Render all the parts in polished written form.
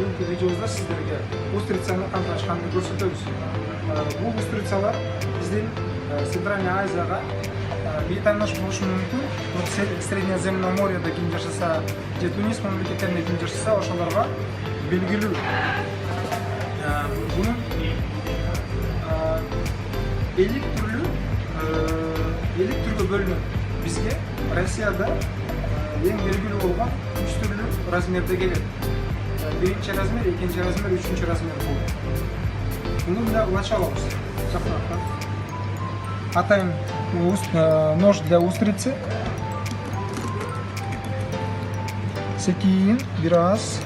бүгінгі видеомызда сіздерге устрицаны қандай ашқанын көрсетеміз. Бұл устрицалар бізден Центральная Азияға бейтаныс болушы мүмкін. Среднеземноморьеда ким жашаса, же Тунис мемлекеттерінде ким жашаса, ошолорго белгилүү. Bunun 50 türlü bölünüp bizge Rossiyada en belgili olan 3 türlü razmerde gelir. Birinci razmer, ikinci razmer, üçüncü razmer olur. Bunu da ulaş alamız. Атаем нож для устрицы. Секиин biraz.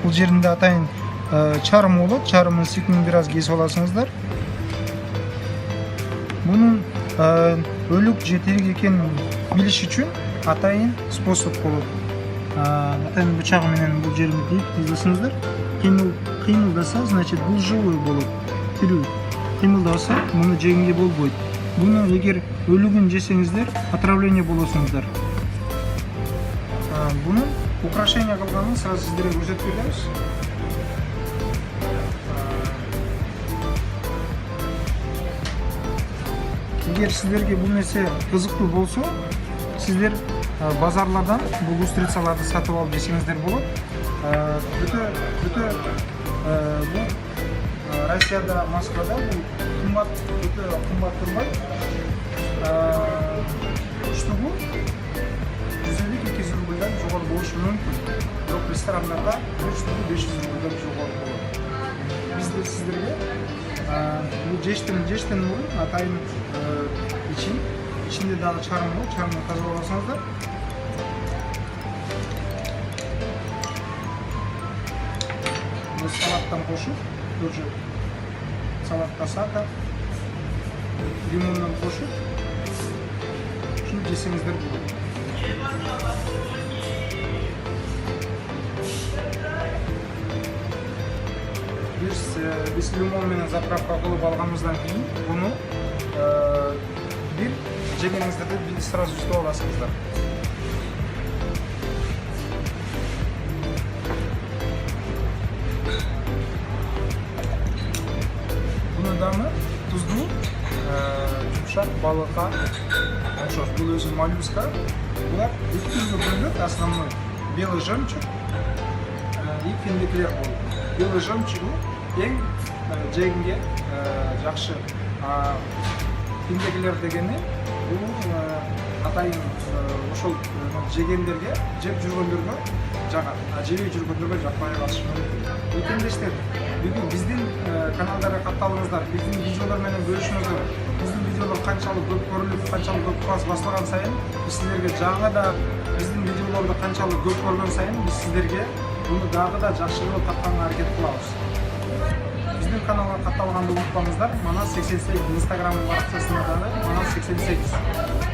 Бұл жерінде атайын чарым болады. Чарымын секунд biraz кесіп аласыңыздар. Бұның өлік же тірек екенін біліш үшін атайын способ болады. Атайын бычағыменен бұл жерін тізесіңіздер. Қимылдаса, значит, бұл живой болады. Тірі. Қимылдаса, мұны жегенге болбойды. Бұны егер өлігін жесеңіздер, отравление боласыңыздар. Бұны украшение қылғанын сразу сіздерге көрсетіп береміз. Егер сіздерге бұл нәрсе қызықты болса, сіздер базарлардан бұл устрицаларды сатып алып жесеңіздер болады. Бұл Россияда, Москвада бұл қымбат тұрмайды. Штугу 150-200 рубльдан жоғары болушы мүмкін. Бірақ ресторандарда 300-500 рубльдан жоғары болады. Бізде сіздерге жештен бұрын атайын ішінде дағы чарым бол, чарымды тазалап алсаңыздар. Салаттан қошып, тоже салатқа сата, лимоннан қошып, шunu жесеңіздер болады. Біз лимонмен заправка қылып алғанымыздан кейін бұны бір жегеніңіздерді сразу үстіп аласыңыздар. Бұны дамы тұзды, жұмшақ балыққа ұқсас. Бұл өзі моллюска. Бұлар екі түрге бөлінеді. Основной белый жемчуг и финдеклер болды. Белый жемчуг ең жегенге жақшы. Финдеклер дегені бұл атайын ошол жегендерге, жеп жүргендерге жағады. Жебей жүргендерге жақпай қалышы мүмкін. Өтендештер, бүгін біздің каналдарға қатталыңыздар, біздің видеолармен бөлішіңіздер. Біздің видеолар қаншалық көп көріліп, қаншалық көп қуас басылған сайын, біз сіздерге жаңа да біздің видеоларды қаншалық көп көрген сайын, біз сіздерге бұны дағы да жақшылығы тапқанға әрекет қыламыз. Біздің каналға қатталғанды ұмытпаңыздар. Манас 88 Инстаграм парақшасында да Манас 88.